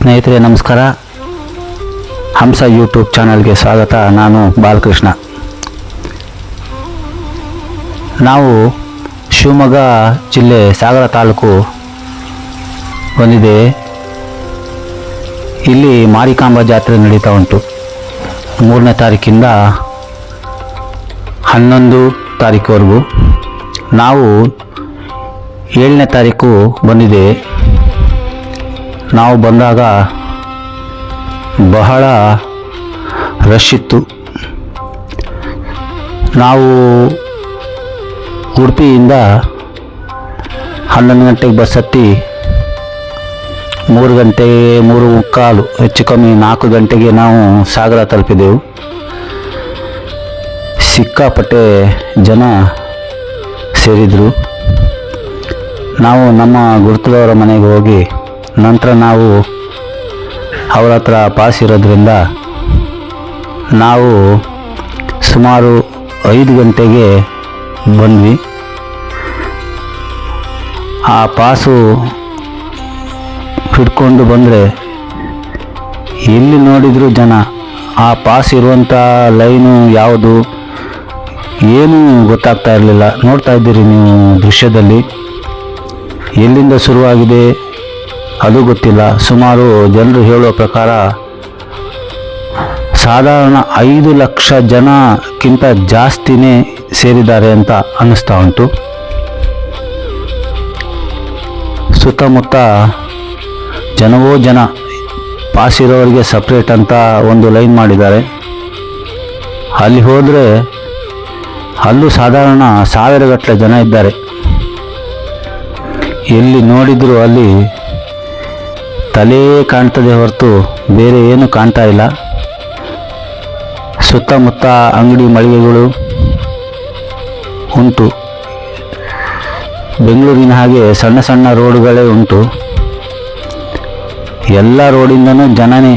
ಸ್ನೇಹಿತರೆ ನಮಸ್ಕಾರ. ಹಂಸ ಯೂಟ್ಯೂಬ್ ಚಾನಲ್ಗೆ ಸ್ವಾಗತ. ನಾನು ಬಾಲಕೃಷ್ಣ. ನಾವು ಶಿವಮೊಗ್ಗ ಜಿಲ್ಲೆ ಸಾಗರ ತಾಲೂಕು ಬಂದಿದೆ. ಇಲ್ಲಿ ಮಾರಿಕಾಂಬಾ ಜಾತ್ರೆ ನಡೀತಾ ಉಂಟು. 3ನೇ ತಾರೀಕಿಂದ 11 ತಾರೀಕುವರೆಗೂ. ನಾವು 7ನೇ ತಾರೀಕು ಬಂದಿದೆ. ನಾವು ಬಂದಾಗ ಬಹಳ ರಶ್ ಇತ್ತು. ನಾವು ಉಡುಪಿಯಿಂದ 11 ಗಂಟೆಗೆ ಬಸ್ ಹತ್ತಿ 3 ಗಂಟೆ 3:15 ಹೆಚ್ಚು ಕಮ್ಮಿ 4 ಗಂಟೆಗೆ ನಾವು ಸಾಗರ ತಲುಪಿದೆವು. ಸಿಕ್ಕಾಪಟ್ಟೆ ಜನ ಸೇರಿದರು. ನಾವು ನಮ್ಮ ಗುರುತದವರ ಮನೆಗೆ ಹೋಗಿ ನಂತರ ನಾವು ಅವರ ಹತ್ರ ಪಾಸ್ ಇರೋದ್ರಿಂದ ನಾವು ಸುಮಾರು 5 ಗಂಟೆಗೆ ಬಂದ್ವಿ. ಆ ಪಾಸು ಹಿಡ್ಕೊಂಡು ಬಂದರೆ ಎಲ್ಲಿ ನೋಡಿದರೂ ಜನ. ಆ ಪಾಸ್ ಇರುವಂಥ ಲೈನು ಯಾವುದು ಏನೂ ಗೊತ್ತಾಗ್ತಾ ಇರಲಿಲ್ಲ. ನೋಡ್ತಾ ಇದ್ದೀರಿ ನೀವು ದೃಶ್ಯದಲ್ಲಿ. ಎಲ್ಲಿಂದ ಶುರುವಾಗಿದೆ ಅದು ಗೊತ್ತಿಲ್ಲ. ಸುಮಾರು ಜನರು ಹೇಳುವ ಪ್ರಕಾರ ಸಾಧಾರಣ 5 ಲಕ್ಷ ಜನಕ್ಕಿಂತ ಜಾಸ್ತಿನೇ ಸೇರಿದ್ದಾರೆ ಅಂತ ಅನ್ನಿಸ್ತಾ ಉಂಟು. ಸುತ್ತಮುತ್ತ ಜನವೋ ಜನ. ಪಾಸ್ ಇರೋರಿಗೆ ಸಪ್ರೇಟ್ ಅಂತ ಒಂದು ಲೈನ್ ಮಾಡಿದ್ದಾರೆ. ಅಲ್ಲಿ ಹೋದರೆ ಅಲ್ಲೂ ಸಾಧಾರಣ 1000 ಗಟ್ಟಲೆ ಜನ ಇದ್ದಾರೆ. ಎಲ್ಲಿ ನೋಡಿದರೂ ಅಲ್ಲಿ ತಲೆ ಕಾಣ್ತದೆ ಹೊರತು ಬೇರೆ ಏನು ಕಾಣ್ತಾ ಇಲ್ಲ. ಸುತ್ತಮುತ್ತ ಅಂಗಡಿ ಮಳಿಗೆಗಳು ಉಂಟು. ಬೆಂಗಳೂರಿನ ಹಾಗೆ ಸಣ್ಣ ಸಣ್ಣ ರೋಡ್ಗಳೇ ಉಂಟು. ಎಲ್ಲ ರೋಡಿಂದನೂ ಜನನೇ.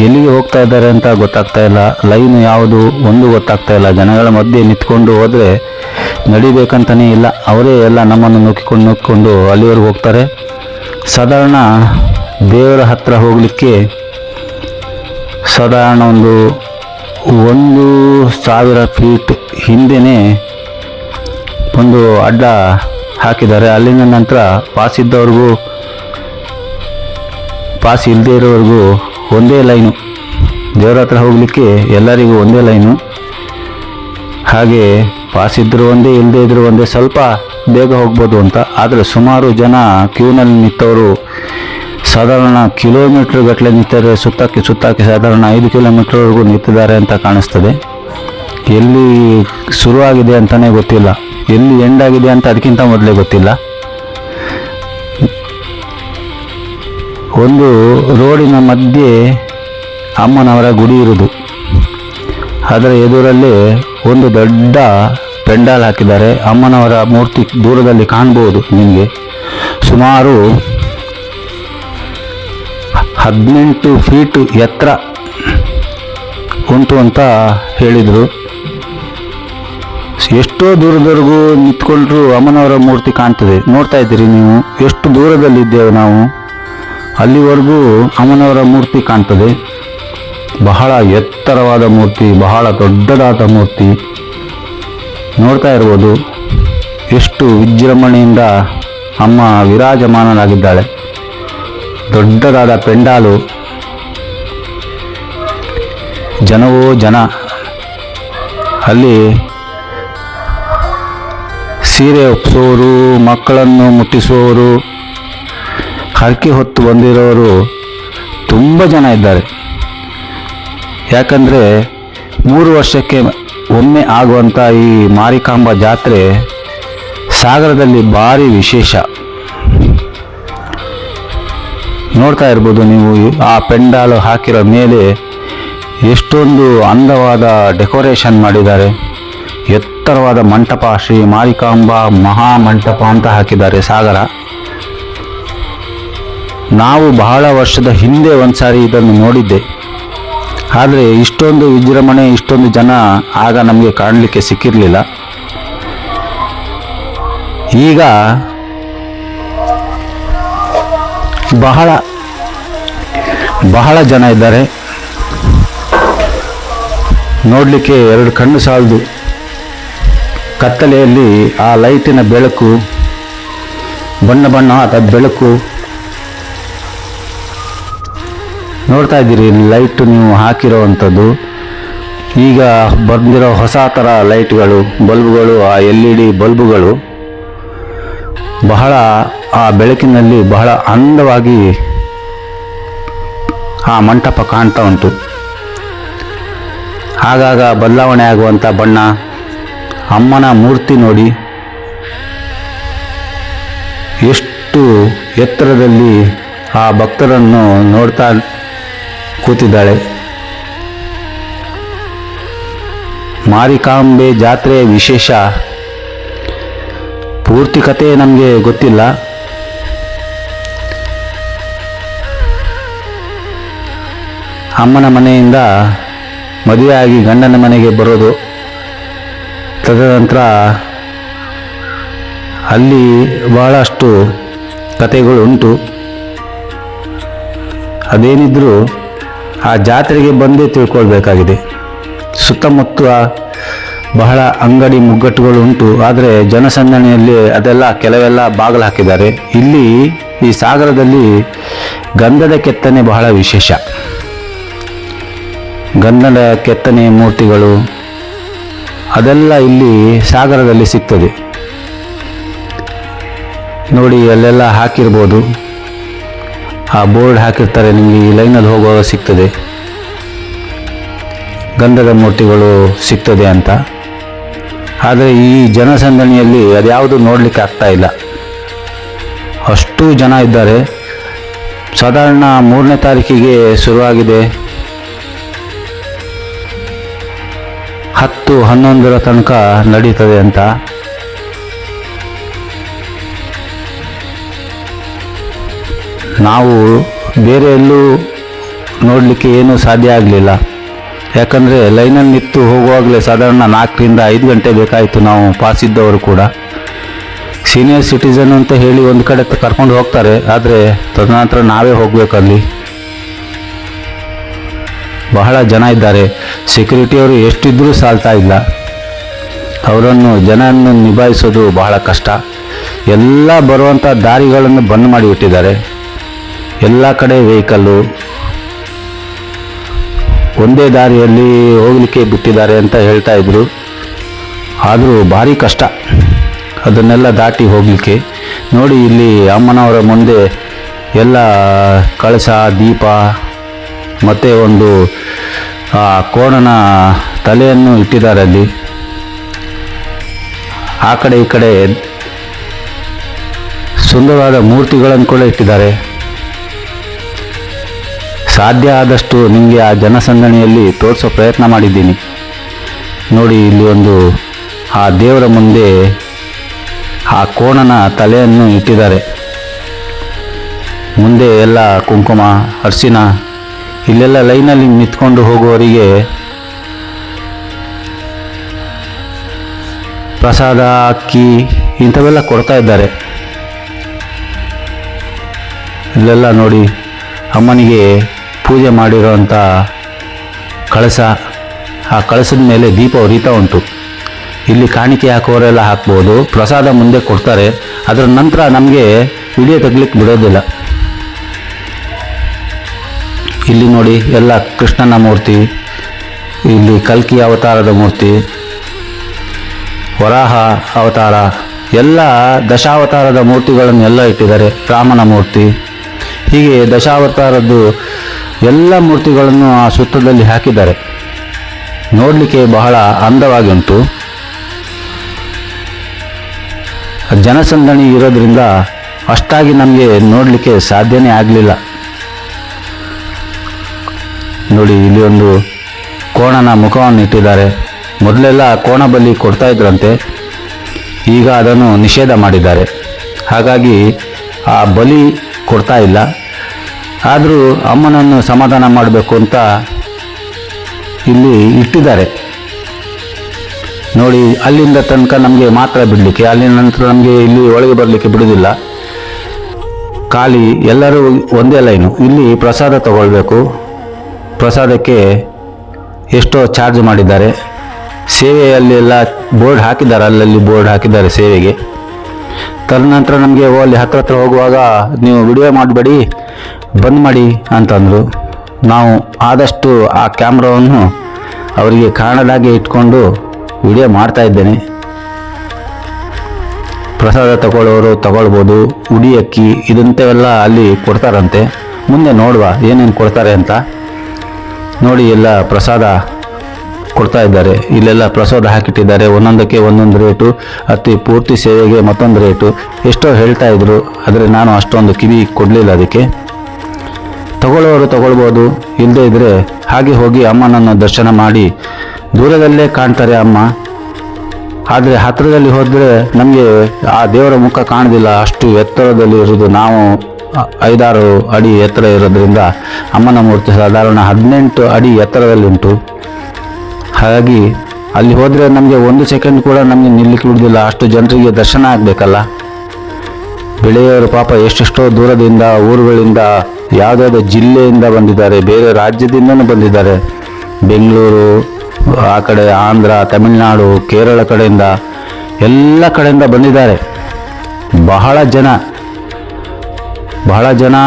ಎಲ್ಲಿಗೆ ಹೋಗ್ತಾ ಇದ್ದಾರೆ ಅಂತ ಗೊತ್ತಾಗ್ತಾ ಇಲ್ಲ. ಲೈನು ಯಾವುದು ಒಂದು ಗೊತ್ತಾಗ್ತಾ ಇಲ್ಲ. ಜನಗಳ ಮಧ್ಯೆ ನಿಂತ್ಕೊಂಡು ಹೋದರೆ ನಡಿಬೇಕಂತಲೇ ಇಲ್ಲ. ಅವರೇ ಎಲ್ಲ ನಮ್ಮನ್ನು ನುಗ್ಗಿಕೊಂಡು ಅಲ್ಲಿವರೆಗೂ ಹೋಗ್ತಾರೆ. ಸಾಧಾರಣ ದೇವರ ಹತ್ರ ಹೋಗಲಿಕ್ಕೆ ಸಾಧಾರಣ 1,000 ಫೀಟ್ ಹಿಂದೆಯೇ ಒಂದು ಅಡ್ಡ ಹಾಕಿದ್ದಾರೆ. ಅಲ್ಲಿನ ನಂತರ ಪಾಸ್ ಇದ್ದವ್ರಿಗೂ ಪಾಸ್ ಇಲ್ಲದೆ ಇರೋವ್ರಿಗೂ ಒಂದೇ ಲೈನು. ದೇವರ ಹತ್ರ ಹೋಗಲಿಕ್ಕೆ ಎಲ್ಲರಿಗೂ ಒಂದೇ ಲೈನು. ಹಾಗೆ ಪಾಸ್ ಇದ್ದರೂ ಒಂದೇ, ಇಲ್ಲದೆ ಇದ್ದರೂ ಒಂದೇ. ಸ್ವಲ್ಪ ಬೇಗ ಹೋಗ್ಬೋದು ಅಂತ. ಆದರೆ ಸುಮಾರು ಜನ ಕ್ಯೂನಲ್ಲಿ ನಿಂತವರು ಸಾಧಾರಣ ಕಿಲೋಮೀಟ್ರ್ ಗಟ್ಟಲೆ ನಿಂತಾರೆ. ಸುತ್ತಾಕಿ ಸಾಧಾರಣ 5 ಕಿಲೋಮೀಟ್ರ್ವರೆಗೂ ನಿಂತಿದ್ದಾರೆ ಅಂತ ಕಾಣಿಸ್ತದೆ. ಎಲ್ಲಿ ಶುರುವಾಗಿದೆ ಅಂತಲೇ ಗೊತ್ತಿಲ್ಲ, ಎಲ್ಲಿ ಎಂಡಾಗಿದೆ ಅಂತ ಅದಕ್ಕಿಂತ ಮೊದಲೇ ಗೊತ್ತಿಲ್ಲ. ಒಂದು ರೋಡಿನ ಮಧ್ಯೆ ಅಮ್ಮನವರ ಗುಡಿ ಇರುವುದು. ಅದರ ಎದುರಲ್ಲೇ ಒಂದು ದೊಡ್ಡ ಪೆಂಡಾಲ್ ಹಾಕಿದ್ದಾರೆ. ಅಮ್ಮನವರ ಮೂರ್ತಿ ದೂರದಲ್ಲಿ ಕಾಣ್ಬೋದು ನಿಮಗೆ. ಸುಮಾರು 18 ಫೀಟ್ ಎತ್ತರ ಉಂಟು ಅಂತ ಹೇಳಿದರು. ಎಷ್ಟೋ ದೂರದವರೆಗೂ ನಿಂತ್ಕೊಂಡ್ರು ಅಮ್ಮನವರ ಮೂರ್ತಿ ಕಾಣ್ತದೆ. ನೋಡ್ತಾ ಇದ್ದೀರಿ ನೀವು ಎಷ್ಟು ದೂರದಲ್ಲಿದ್ದೇವೆ ನಾವು. ಅಲ್ಲಿವರೆಗೂ ಅಮ್ಮನವರ ಮೂರ್ತಿ ಕಾಣ್ತದೆ. ಬಹಳ ಎತ್ತರವಾದ ಮೂರ್ತಿ, ಬಹಳ ದೊಡ್ಡದಾದ ಮೂರ್ತಿ. ನೋಡ್ತಾ ಇರ್ಬೋದು ಎಷ್ಟು ವಿಜೃಂಭಣೆಯಿಂದ ಅಮ್ಮ ವಿರಾಜಮಾನರಾಗಿದ್ದಾಳೆ. ದೊಡ್ಡದಾದ ಪೆಂಡಾಲು, ಜನವೋ ಜನ. ಅಲ್ಲಿ ಸೀರೆ ಒಪ್ಪಿಸೋರು, ಮಕ್ಕಳನ್ನು ಮುಟ್ಟಿಸುವವರು, ಹರಕೆ ಹೊತ್ತು ಬಂದಿರೋರು ತುಂಬ ಜನ ಇದ್ದಾರೆ. ಯಾಕಂದರೆ 3 ವರ್ಷಕ್ಕೆ ಒಮ್ಮೆ ಆಗುವಂಥ ಈ ಮಾರಿಕಾಂಬಾ ಜಾತ್ರೆ ಸಾಗರದಲ್ಲಿ ಭಾರಿ ವಿಶೇಷ. ನೋಡ್ತಾ ಇರ್ಬೋದು ನೀವು. ಆ ಪೆಂಡಾಲು ಹಾಕಿರೋ ಮೇಲೆ ಎಷ್ಟೊಂದು ಅಂದವಾದ ಡೆಕೋರೇಷನ್ ಮಾಡಿದ್ದಾರೆ. ಎತ್ತರವಾದ ಮಂಟಪ, ಶ್ರೀ ಮಾರಿಕಾಂಬಾ ಮಹಾಮಂಟಪ ಅಂತ ಹಾಕಿದ್ದಾರೆ ಸಾಗರ. ನಾವು ಬಹಳ ವರ್ಷದ ಹಿಂದೆ ಒಂದು ಸಾರಿ ಇದನ್ನು ನೋಡಿದ್ದೆ. ಆದರೆ ಇಷ್ಟೊಂದು ವಿಜೃಂಭಣೆ, ಇಷ್ಟೊಂದು ಜನ ಆಗ ನಮಗೆ ಕಾಣಲಿಕ್ಕೆ ಸಿಕ್ಕಿರಲಿಲ್ಲ. ಈಗ ಬಹಳ ಬಹಳ ಜನ ಇದ್ದಾರೆ. ನೋಡಲಿಕ್ಕೆ ಎರಡು ಕಣ್ಣು ಸಾಲದು. ಕತ್ತಲೆಯಲ್ಲಿ ಆ ಲೈಟಿನ ಬೆಳಕು, ಬಣ್ಣ ಬಣ್ಣವಾದ ಬೆಳಕು ನೋಡ್ತಾ ಇದ್ದೀರಿ. ಲೈಟ್ ನೀವು ಹಾಕಿರೋವಂಥದ್ದು ಈಗ ಬಂದಿರೋ ಹೊಸ ಥರ ಲೈಟ್ಗಳು, ಬಲ್ಬ್ಗಳು, ಆ LED ಬಲ್ಬುಗಳು ಬಹಳ ಆ ಬೆಳಕಿನಲ್ಲಿ ಬಹಳ ಅಂದವಾಗಿ ಆ ಮಂಟಪ ಕಾಣ್ತಾ ಉಂಟು. ಆಗಾಗ ಬದಲಾವಣೆ ಆಗುವಂಥ ಬಣ್ಣ. ಅಮ್ಮನ ಮೂರ್ತಿ ನೋಡಿ ಎಷ್ಟು ಎತ್ತರದಲ್ಲಿ ಆ ಭಕ್ತರನ್ನು ನೋಡ್ತಾ ಕೂತಿದ್ದಾಳೆ. ಮಾರಿಕಾಂಬೆ ಜಾತ್ರೆಯ ವಿಶೇಷ ಪೂರ್ತಿ ಕತೆ ನಮಗೆ ಗೊತ್ತಿಲ್ಲ. ಅಮ್ಮನ ಮನೆಯಿಂದ ಮದುವೆಯಾಗಿ ಗಂಡನ ಮನೆಗೆ ಬರೋದು, ತದನಂತರ ಅಲ್ಲಿ ಬಹಳಷ್ಟು ಕಥೆಗಳು ಉಂಟು. ಅದೇನಿದ್ರೂ ಆ ಜಾತ್ರೆಗೆ ಬಂದೇ ತಿಳ್ಕೊಳ್ಬೇಕಾಗಿದೆ. ಸುತ್ತಮುತ್ತ ಬಹಳ ಅಂಗಡಿ ಮುಗ್ಗಟ್ಟುಗಳು ಉಂಟು, ಆದರೆ ಜನಸಂದಣಿಯಲ್ಲಿ ಅದೆಲ್ಲ ಕೆಲವೆಲ್ಲ ಬಾಗಿಲು ಹಾಕಿದ್ದಾರೆ. ಇಲ್ಲಿ ಈ ಸಾಗರದಲ್ಲಿ ಗಂಧದ ಕೆತ್ತನೆ ಬಹಳ ವಿಶೇಷ. ಗಂಧದ ಕೆತ್ತನೆ ಮೂರ್ತಿಗಳು ಅದೆಲ್ಲ ಇಲ್ಲಿ ಸಾಗರದಲ್ಲಿ ಸಿಗ್ತದೆ. ನೋಡಿ ಅಲ್ಲೆಲ್ಲ ಹಾಕಿರ್ಬೋದು, ಆ ಬೋರ್ಡ್ ಹಾಕಿರ್ತಾರೆ, ನಿಮಗೆ ಈ ಲೈನಲ್ಲಿ ಹೋಗುವಾಗ ಸಿಗ್ತದೆ ಗಂಧದ ಮೂರ್ತಿಗಳು ಸಿಗ್ತದೆ ಅಂತ. ಆದರೆ ಈ ಜನಸಂದಣಿಯಲ್ಲಿ ಅದ್ಯಾವುದು ನೋಡಲಿಕ್ಕೆ ಆಗ್ತಾ ಇಲ್ಲ, ಅಷ್ಟು ಜನ ಇದ್ದಾರೆ. ಸಾಧಾರಣ 3ನೇ ತಾರೀಕಿಗೆ ಶುರುವಾಗಿದೆ, 10-11ರ ತನಕ ನಡೀತದೆ ಅಂತ. ನಾವು ಬೇರೆ ಎಲ್ಲೂ ನೋಡಲಿಕ್ಕೆ ಏನೂ ಸಾಧ್ಯ ಆಗಲಿಲ್ಲ. ಯಾಕಂದರೆ ಲೈನಲ್ಲಿ ನಿಂತು ಹೋಗುವಾಗಲೇ ಸಾಧಾರಣ 4ರಿಂದ 5 ಗಂಟೆ ಬೇಕಾಯಿತು. ನಾವು ಪಾಸ್ ಇದ್ದವರು ಕೂಡ ಸೀನಿಯರ್ ಸಿಟಿಸನ್ ಅಂತ ಹೇಳಿ ಒಂದು ಕಡೆ ಕರ್ಕೊಂಡು ಹೋಗ್ತಾರೆ, ಆದರೆ ತದನಂತರ ನಾವೇ ಹೋಗಬೇಕಲ್ಲಿ. ಬಹಳ ಜನ ಇದ್ದಾರೆ. ಸೆಕ್ಯೂರಿಟಿಯವರು ಎಷ್ಟಿದ್ರೂ ಸಾಲ್ತಾ ಇಲ್ಲ. ಜನವನ್ನು ನಿಭಾಯಿಸೋದು ಬಹಳ ಕಷ್ಟ. ಎಲ್ಲ ಬರುವಂಥ ದಾರಿಗಳನ್ನು ಬಂದ್ ಮಾಡಿಬಿಟ್ಟಿದ್ದಾರೆ. ಎಲ್ಲ ಕಡೆ ವೆಹಿಕಲ್ಲು ಒಂದೇ ದಾರಿಯಲ್ಲಿ ಹೋಗಲಿಕ್ಕೆ ಬಿಟ್ಟಿದ್ದಾರೆ ಅಂತ ಹೇಳ್ತಾ ಇದ್ರು. ಆದರೂ ಭಾರಿ ಕಷ್ಟ ಅದನ್ನೆಲ್ಲ ದಾಟಿ ಹೋಗಲಿಕ್ಕೆ. ನೋಡಿ ಇಲ್ಲಿ ಅಮ್ಮನವರ ಮುಂದೆ ಎಲ್ಲ ಕಳಶ, ದೀಪ ಮತ್ತು ಒಂದು ಕೋಣನ ತಲೆಯನ್ನು ಇಟ್ಟಿದ್ದಾರೆ ಅಲ್ಲಿ. ಆ ಕಡೆ ಈ ಕಡೆ ಸುಂದರವಾದ ಮೂರ್ತಿಗಳನ್ನು ಕೂಡ ಇಟ್ಟಿದ್ದಾರೆ. ಸಾಧ್ಯ ಆದಷ್ಟು ನಿಮಗೆ ಆ ಜನಸಂದಣಿಯಲ್ಲಿ ತೋರಿಸೋ ಪ್ರಯತ್ನ ಮಾಡಿದ್ದೀನಿ. ನೋಡಿ ಇಲ್ಲಿ ಒಂದು ಆ ದೇವರ ಮುಂದೆ ಆ ಕೋಣನ ತಲೆಯನ್ನು ಇಟ್ಟಿದ್ದಾರೆ. ಮುಂದೆ ಎಲ್ಲ ಕುಂಕುಮ, ಅರಿಶಿನ, ಇಲ್ಲೆಲ್ಲ ಲೈನಲ್ಲಿ ನಿಂತ್ಕೊಂಡು ಹೋಗುವವರಿಗೆ ಪ್ರಸಾದ, ಅಕ್ಕಿ ಇಂಥವೆಲ್ಲ ಕೊಡ್ತಾ ಇದ್ದಾರೆ. ಇಲ್ಲೆಲ್ಲ ನೋಡಿ ಅಮ್ಮನಿಗೆ ಪೂಜೆ ಮಾಡಿರೋಂಥ ಕಳಶ, ಆ ಕಳಶದ ಮೇಲೆ ದೀಪ ಉರಿತಾ ಉಂಟು. ಇಲ್ಲಿ ಕಾಣಿಕೆ ಹಾಕೋರೆಲ್ಲ ಹಾಕ್ಬೋದು. ಪ್ರಸಾದ ಮುಂದೆ ಕೊಡ್ತಾರೆ, ಅದರ ನಂತರ ನಮಗೆ ವಿಡಿಯೋ ತೆಗಲಿಕ್ಕೆ ಬಿಡೋದಿಲ್ಲ. ಇಲ್ಲಿ ನೋಡಿ ಎಲ್ಲ ಕೃಷ್ಣನ ಮೂರ್ತಿ, ಇಲ್ಲಿ ಕಲ್ಕಿ ಅವತಾರದ ಮೂರ್ತಿ, ವರಾಹ ಅವತಾರ, ಎಲ್ಲ ದಶಾವತಾರದ ಮೂರ್ತಿಗಳನ್ನೆಲ್ಲ ಇಟ್ಟಿದ್ದಾರೆ. ರಾಮನ ಮೂರ್ತಿ, ಹೀಗೆ ದಶಾವತಾರದ್ದು ಎಲ್ಲ ಮೂರ್ತಿಗಳನ್ನು ಆ ಸುತ್ತದಲ್ಲಿ ಹಾಕಿದ್ದಾರೆ. ನೋಡಲಿಕ್ಕೆ ಬಹಳ ಅಂದವಾಗಿ ಉಂಟು. ಜನಸಂದಣಿ ಇರೋದ್ರಿಂದ ಅಷ್ಟಾಗಿ ನಮಗೆ ನೋಡಲಿಕ್ಕೆ ಸಾಧ್ಯನೇ ಆಗಲಿಲ್ಲ. ನೋಡಿ ಇಲ್ಲಿ ಒಂದು ಕೋಣನ ಮುಖವನ್ನು ಇಟ್ಟಿದ್ದಾರೆ. ಮೊದಲೆಲ್ಲ ಕೋಣ ಬಲಿ ಕೊಡ್ತಾ ಇದ್ರಂತೆ, ಈಗ ಅದನ್ನು ನಿಷೇಧ ಮಾಡಿದ್ದಾರೆ. ಹಾಗಾಗಿ ಆ ಬಲಿ ಕೊಡ್ತಾ ಇಲ್ಲ. ಆದರೂ ಅಮ್ಮನನ್ನು ಸಮಾಧಾನ ಮಾಡಬೇಕು ಅಂತ ಇಲ್ಲಿ ಇಟ್ಟಿದ್ದಾರೆ. ನೋಡಿ ಅಲ್ಲಿಂದ ತನಕ ನಮಗೆ ಮಾತ್ರ ಬಿಡಲಿಕ್ಕೆ, ಅಲ್ಲಿನ ನಂತರ ನಮಗೆ ಇಲ್ಲಿ ಒಳಗೆ ಬರಲಿಕ್ಕೆ ಬಿಡೋದಿಲ್ಲ. ಖಾಲಿ, ಎಲ್ಲರೂ ಒಂದೇ ಲೈನು. ಇಲ್ಲಿ ಪ್ರಸಾದ ತಗೊಳ್ಬೇಕು. ಪ್ರಸಾದಕ್ಕೆ ಎಷ್ಟೋ ಚಾರ್ಜ್ ಮಾಡಿದ್ದಾರೆ. ಸೇವೆಯಲ್ಲೆಲ್ಲ ಬೋರ್ಡ್ ಹಾಕಿದ್ದಾರೆ, ಅಲ್ಲಲ್ಲಿ ಬೋರ್ಡ್ ಹಾಕಿದ್ದಾರೆ ಸೇವೆಗೆ. ತದನಂತರ ನಮಗೆ ಅಲ್ಲಿ ಹತ್ರ ಹೋಗುವಾಗ ನೀವು ವಿಡಿಯೋ ಮಾಡಬೇಡಿ, ಬಂದ್ ಮಾಡಿ ಅಂತಂದರು. ನಾವು ಆದಷ್ಟು ಆ ಕ್ಯಾಮ್ರಾವನ್ನು ಅವರಿಗೆ ಕಾಣದಾಗೆ ಇಟ್ಕೊಂಡು ವಿಡಿಯೋ ಮಾಡ್ತಾ ಇದ್ದೇನೆ. ಪ್ರಸಾದ ತಗೊಳ್ಳೋರು ತಗೊಳ್ಬೋದು. ಉಡಿ ಅಕ್ಕಿ ಇದಂಥವೆಲ್ಲ ಅಲ್ಲಿ ಕೊಡ್ತಾರಂತೆ. ಮುಂದೆ ನೋಡುವ ಏನೇನು ಕೊಡ್ತಾರೆ ಅಂತ. ನೋಡಿ, ಎಲ್ಲ ಪ್ರಸಾದ ಕೊಡ್ತಾ ಇದ್ದಾರೆ. ಇಲ್ಲೆಲ್ಲ ಪ್ರಸಾದ ಹಾಕಿಟ್ಟಿದ್ದಾರೆ. ಒಂದೊಂದಕ್ಕೆ ಒಂದೊಂದು ರೇಟು, ಪೂರ್ತಿ ಸೇವೆಗೆ ಮತ್ತೊಂದು ರೇಟು ಎಷ್ಟೋ ಹೇಳ್ತಾ ಇದ್ರು. ಆದರೆ ನಾನು ಅಷ್ಟೊಂದು ಕಿವಿ ಕೊಡಲಿಲ್ಲ ಅದಕ್ಕೆ. ತಗೊಳ್ಳೋರು ತಗೊಳ್ಬೋದು, ಇಲ್ಲದೇ ಇದ್ದರೆ ಹಾಗೆ ಹೋಗಿ ಅಮ್ಮನನ್ನು ದರ್ಶನ ಮಾಡಿ. ದೂರದಲ್ಲೇ ಕಾಣ್ತಾರೆ ಅಮ್ಮ, ಆದರೆ ಹತ್ತಿರದಲ್ಲಿ ಹೋದರೆ ನಮಗೆ ಆ ದೇವರ ಮುಖ ಕಾಣೋದಿಲ್ಲ. ಅಷ್ಟು ಎತ್ತರದಲ್ಲಿ ಇರೋದು. ನಾವು 5-6 ಅಡಿ ಎತ್ತರ ಇರೋದ್ರಿಂದ ಅಮ್ಮನ ಮೂರ್ತಿ ಸಾಧಾರಣ 18 ಅಡಿ ಎತ್ತರದಲ್ಲಿಂಟು. ಹಾಗಾಗಿ ಅಲ್ಲಿ ಹೋದರೆ ನಮಗೆ 1 ಸೆಕೆಂಡ್ ಕೂಡ ನಮಗೆ ನಿಲ್ಲಕ್ಕೆ ಬಿಡೋದಿಲ್ಲ. ಅಷ್ಟು ಜನರಿಗೆ ದರ್ಶನ ಆಗಬೇಕಲ್ಲ. ಬೆಳೆಯೋರು ಪಾಪ ಎಷ್ಟೆಷ್ಟೋ ದೂರದಿಂದ, ಊರುಗಳಿಂದ, ಯಾವುದಾದ್ರು ಜಿಲ್ಲೆಯಿಂದ ಬಂದಿದ್ದಾರೆ, ಬೇರೆ ರಾಜ್ಯದಿಂದನೂ ಬಂದಿದ್ದಾರೆ. ಬೆಂಗಳೂರು, ಆ ಕಡೆ ಆಂಧ್ರ, ತಮಿಳುನಾಡು, ಕೇರಳ ಕಡೆಯಿಂದ, ಎಲ್ಲ ಕಡೆಯಿಂದ ಬಂದಿದ್ದಾರೆ. ಬಹಳ ಜನ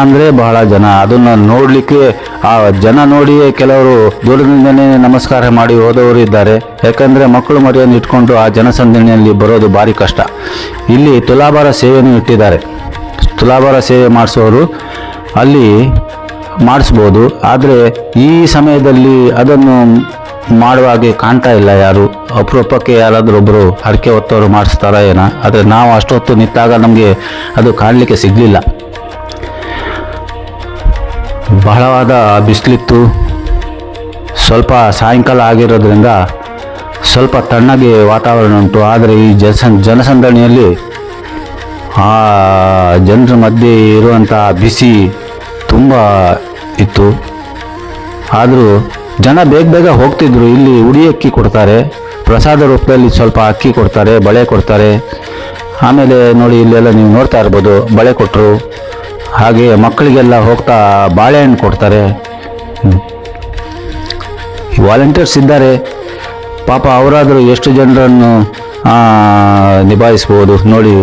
ಅಂದರೆ ಬಹಳ ಜನ. ಅದನ್ನು ನೋಡಲಿಕ್ಕೆ, ಆ ಜನ ನೋಡಿಯೇ ಕೆಲವರು ದೂರದಿಂದನೇ ನಮಸ್ಕಾರ ಮಾಡಿ ಹೋದವರು ಇದ್ದಾರೆ. ಯಾಕಂದರೆ ಮಕ್ಕಳು ಮರಿಯನ್ನು ಇಟ್ಕೊಂಡು ಆ ಜನಸಂದಣಿಯಲ್ಲಿ ಬರೋದು ಭಾರಿ ಕಷ್ಟ. ಇಲ್ಲಿ ತುಲಾಭಾರ ಸೇವೆಯನ್ನು ಇಟ್ಟಿದ್ದಾರೆ. ತುಲಾಭಾರ ಸೇವೆ ಮಾಡಿಸೋರು ಅಲ್ಲಿ ಮಾಡಿಸ್ಬೋದು. ಆದರೆ ಈ ಸಮಯದಲ್ಲಿ ಅದನ್ನು ಮಾಡುವಾಗೆ ಕಾಣ್ತಾ ಇಲ್ಲ ಯಾರು. ಅಪರೂಪಕ್ಕೆ ಯಾರಾದರೂ ಒಬ್ಬರು ಹರಕೆ ಹೊತ್ತವರು ಮಾಡಿಸ್ತಾರ ಏನೋ. ಆದರೆ ನಾವು ಅಷ್ಟೊತ್ತು ನಿಂತಾಗ ನಮಗೆ ಅದು ಕಾಣಲಿಕ್ಕೆ ಸಿಗಲಿಲ್ಲ. ಬಹಳವಾದ ಬಿಸಿಲಿತ್ತು. ಸ್ವಲ್ಪ ಸಾಯಂಕಾಲ ಆಗಿರೋದ್ರಿಂದ ಸ್ವಲ್ಪ ತಣ್ಣಗೆ ವಾತಾವರಣ ಉಂಟು. ಆದರೆ ಈ ಜನಸಂದಣಿಯಲ್ಲಿ ಆ ಜನರ ಮಧ್ಯೆ ಇರುವಂಥ ಬಿಸಿ ತುಂಬ ಇತ್ತು. ಆದರೂ ಜನ ಬೇಗ ಹೋಗ್ತಿದ್ರು. ಇಲ್ಲಿ ಉಡಿ ಅಕ್ಕಿ ಕೊಡ್ತಾರೆ, ಪ್ರಸಾದ ರೂಪದಲ್ಲಿ ಸ್ವಲ್ಪ ಅಕ್ಕಿ ಕೊಡ್ತಾರೆ, ಬಳೆ ಕೊಡ್ತಾರೆ. ಆಮೇಲೆ ನೋಡಿ, ಇಲ್ಲೆಲ್ಲ ನೀವು ನೋಡ್ತಾ ಇರ್ಬೋದು, ಬಳೆ ಕೊಟ್ಟರು. ಹಾಗೆ ಮಕ್ಕಳಿಗೆಲ್ಲ ಹೋಗ್ತಾ ಬಾಳೆಹಣ್ಣು ಕೊಡ್ತಾರೆ. ವಾಲಂಟಿಯರ್ಸ್ ಇದ್ದಾರೆ ಪಾಪ, ಅವರಾದರೂ ಎಷ್ಟು ಜನರನ್ನು ನಿಭಾಯಿಸ್ಬೋದು ನೋಡಿ.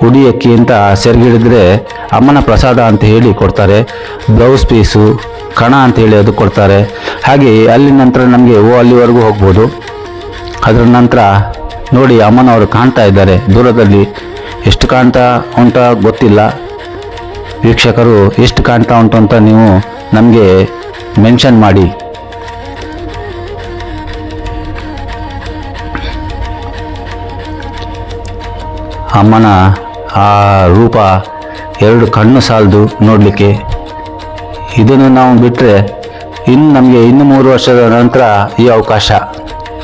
ಉಡಿ ಅಕ್ಕಿ ಅಂತ ಸೆರಗಿಡಿದ್ರೆ ಅಮ್ಮನ ಪ್ರಸಾದ ಅಂತ ಹೇಳಿ ಕೊಡ್ತಾರೆ. ಬ್ಲೌಸ್ ಪೀಸು, ಕಣ ಅಂತ ಹೇಳಿ ಅದು ಕೊಡ್ತಾರೆ. ಹಾಗೆ ಅಲ್ಲಿ ನಂತರ ನಮಗೆ ಅಲ್ಲಿವರೆಗೂ ಹೋಗ್ಬೋದು. ಅದರ ನಂತರ ನೋಡಿ, ಅಮ್ಮನವರು ಕಾಣ್ತಾ ಇದ್ದಾರೆ ದೂರದಲ್ಲಿ. ಎಷ್ಟು ಕಾಣ್ತಾ ಉಂಟ ಗೊತ್ತಿಲ್ಲ. ವೀಕ್ಷಕರು ಎಷ್ಟು ಕಾಣ್ತಾ ಉಂಟು ಅಂತ ನೀವು ನಮಗೆ ಮೆನ್ಷನ್ ಮಾಡಿ. ಅಮ್ಮನ ಆ ರೂಪ 2 ಕಣ್ಣು ಸಾಲದು ನೋಡಲಿಕ್ಕೆ. ಇದನ್ನು ನಾವು ಬಿಟ್ಟರೆ ನಮಗೆ ಇನ್ನು 3 ವರ್ಷದ ನಂತರ ಈ ಅವಕಾಶ.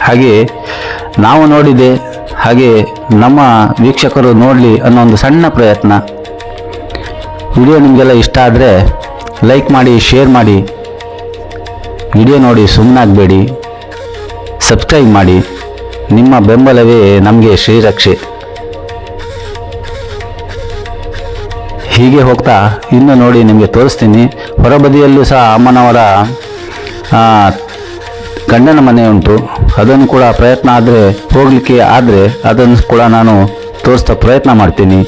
ಹಾಗೆ ನಾವು ನೋಡಿದೆ, ಹಾಗೆ ನಮ್ಮ ವೀಕ್ಷಕರು ನೋಡಲಿ ಅನ್ನೋ ಒಂದು ಸಣ್ಣ ಪ್ರಯತ್ನ. ವಿಡಿಯೋ ನಿಮಗೆಲ್ಲ ಇಷ್ಟ ಆದರೆ ಲೈಕ್ ಮಾಡಿ, ಶೇರ್ ಮಾಡಿ. ವಿಡಿಯೋ ನೋಡಿ ಸುಮ್ಮನಾಗಬೇಡಿ, ಸಬ್ಸ್ಕ್ರೈಬ್ ಮಾಡಿ. ನಿಮ್ಮ ಬೆಂಬಲವೇ ನಮಗೆ ಶ್ರೀರಕ್ಷೆ. ಹೀಗೆ ಹೋಗ್ತಾ ಇನ್ನು ನೋಡಿ ನಿಮಗೆ ತೋರಿಸ್ತೀನಿ. ಹೊರಬದಿಯಲ್ಲೂ ಸಹ ಅಮ್ಮನವರ ಗಂಡನ ಮನೆ ಉಂಟು. ಅದನ್ನು ಕೂಡ ಪ್ರಯತ್ನ ಆದರೆ ಹೋಗಲಿಕ್ಕೆ ಆದರೆ ಅದನ್ನು ಕೂಡ ನಾನು ತೋರಿಸ್ತಾ ಪ್ರಯತ್ನ ಮಾಡ್ತೀನಿ.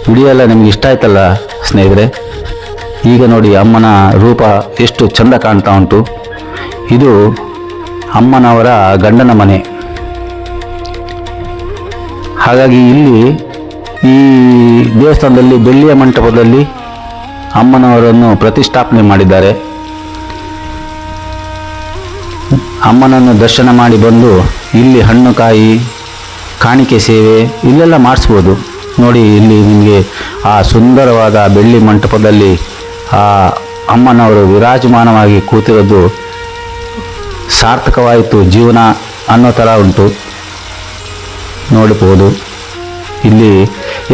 ವಿಡಿಯೋ ಎಲ್ಲ ನಿಮಗೆ ಇಷ್ಟ ಆಯ್ತಲ್ಲ ಸ್ನೇಹಿತರೆ. ಈಗ ನೋಡಿ ಅಮ್ಮನ ರೂಪ ಎಷ್ಟು ಚಂದ ಕಾಣ್ತಾ ಉಂಟು. ಇದು ಅಮ್ಮನವರ ಗಂಡನ ಮನೆ. ಹಾಗಾಗಿ ಇಲ್ಲಿ ಈ ದೇವಸ್ಥಾನದಲ್ಲಿ ಬೆಳ್ಳಿಯ ಮಂಟಪದಲ್ಲಿ ಅಮ್ಮನವರನ್ನು ಪ್ರತಿಷ್ಠಾಪನೆ ಮಾಡಿದ್ದಾರೆ. ಅಮ್ಮನನ್ನು ದರ್ಶನ ಮಾಡಿ ಬಂದು ಇಲ್ಲಿ ಹಣ್ಣು ಕಾಯಿ ಕಾಣಿಕೆ ಸೇವೆ ಇಲ್ಲೆಲ್ಲ ಮಾಡಿಸ್ಬೋದು. ನೋಡಿ, ಇಲ್ಲಿ ನಿಮಗೆ ಆ ಸುಂದರವಾದ ಬೆಳ್ಳಿ ಮಂಟಪದಲ್ಲಿ ಆ ಅಮ್ಮನವರು ವಿರಾಜಮಾನವಾಗಿ ಕೂತಿರೋದು ಸಾರ್ಥಕವಾಯಿತು ಜೀವನ ಅನ್ನೋ ಥರ ಉಂಟು. ನೋಡಬಹುದು. ಇಲ್ಲಿ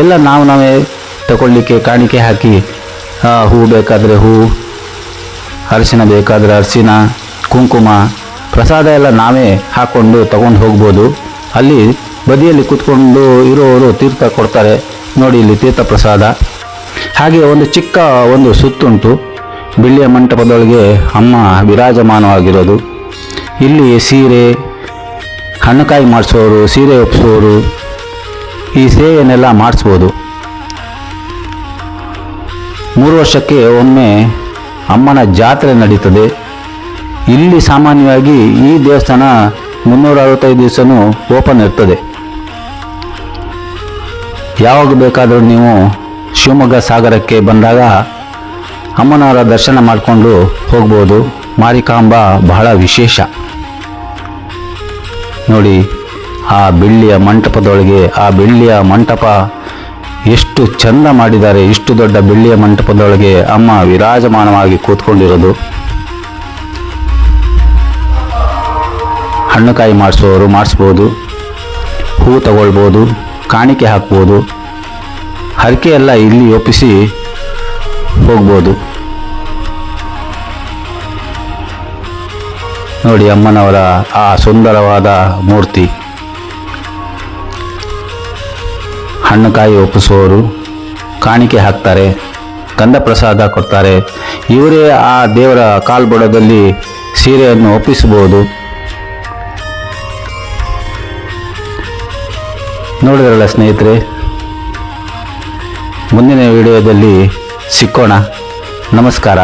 ಎಲ್ಲ ನಾವೇ ತಗೊಳ್ಳಿಕ್ಕೆ ಕಾಣಿಕೆ ಹಾಕಿ, ಹೂ ಬೇಕಾದರೆ ಹೂ, ಅರಿಶಿನ ಬೇಕಾದರೆ ಅರಿಶಿನ, ಕುಂಕುಮ, ಪ್ರಸಾದ ಎಲ್ಲ ನಾವೇ ಹಾಕ್ಕೊಂಡು ತಗೊಂಡು ಹೋಗ್ಬೋದು. ಅಲ್ಲಿ ಬದಿಯಲ್ಲಿ ಕೂತ್ಕೊಂಡು ಇರೋರು ತೀರ್ಥ ಕೊಡ್ತಾರೆ. ನೋಡಿ ಇಲ್ಲಿ ತೀರ್ಥ ಪ್ರಸಾದ. ಹಾಗೆ ಒಂದು ಚಿಕ್ಕ ಒಂದು ಸುತ್ತುಂಟು. ಬೆಳ್ಳಿಯ ಮಂಟಪದೊಳಗೆ ಅಮ್ಮ ವಿರಾಜಮಾನವಾಗಿರೋದು. ಇಲ್ಲಿ ಸೀರೆ, ಹಣ್ಣುಕಾಯಿ ಮಾಡಿಸೋರು, ಸೀರೆ ಒಪ್ಪಿಸೋರು, ಈ ಸೇವೆಯನ್ನೆಲ್ಲ ಮಾಡಿಸ್ಬೋದು. 3 ವರ್ಷಕ್ಕೆ ಒಮ್ಮೆ ಅಮ್ಮನ ಜಾತ್ರೆ ನಡೀತದೆ. ಇಲ್ಲಿ ಸಾಮಾನ್ಯವಾಗಿ ಈ ದೇವಸ್ಥಾನ 365 ದಿವಸನೂ ಓಪನ್ ಇರ್ತದೆ. ಯಾವಾಗ ಬೇಕಾದರೂ ನೀವು ಶಿವಮೊಗ್ಗ ಸಾಗರಕ್ಕೆ ಬಂದಾಗ ಅಮ್ಮನವರ ದರ್ಶನ ಮಾಡಿಕೊಂಡು ಹೋಗ್ಬೋದು. ಮಾರಿಕಾಂಬ ಬಹಳ ವಿಶೇಷ. ನೋಡಿ ಆ ಬೆಳ್ಳಿಯ ಮಂಟಪದೊಳಗೆ, ಆ ಬೆಳ್ಳಿಯ ಮಂಟಪ ಎಷ್ಟು ಚಂದ ಮಾಡಿದ್ದಾರೆ. ಇಷ್ಟು ದೊಡ್ಡ ಬೆಳ್ಳಿಯ ಮಂಟಪದೊಳಗೆ ಅಮ್ಮ ವಿರಾಜಮಾನವಾಗಿ ಕೂತ್ಕೊಂಡಿರೋದು. ಹಣ್ಣುಕಾಯಿ ಮಾಡಿಸೋರು ಮಾಡಿಸ್ಬೋದು, ಹೂ ತಗೊಳ್ಬೋದು, ಕಾಣಿಕೆ ಹಾಕ್ಬೋದು, ಹರಕೆ ಎಲ್ಲ ಇಲ್ಲಿ ಒಪ್ಪಿಸಿ ಹೋಗ್ಬೋದು. ನೋಡಿ ಅಮ್ಮನವರ ಆ ಸುಂದರವಾದ ಮೂರ್ತಿ. ಹಣ್ಣುಕಾಯಿ ಒಪ್ಪಿಸೋರು, ಕಾಣಿಕೆ ಹಾಕ್ತಾರೆ, ಗಂಧ ಪ್ರಸಾದ ಕೊಡ್ತಾರೆ. ಇವರೇ ಆ ದೇವರ ಕಾಲ್ಬುಡದಲ್ಲಿ ಸೀರೆಯನ್ನು ಒಪ್ಪಿಸಬಹುದು. ನೋಡಿದ್ರಲ್ಲ ಸ್ನೇಹಿತರೆ, ಮುಂದಿನ ವಿಡಿಯೋದಲ್ಲಿ ಸಿಕ್ಕೋಣ. ನಮಸ್ಕಾರ.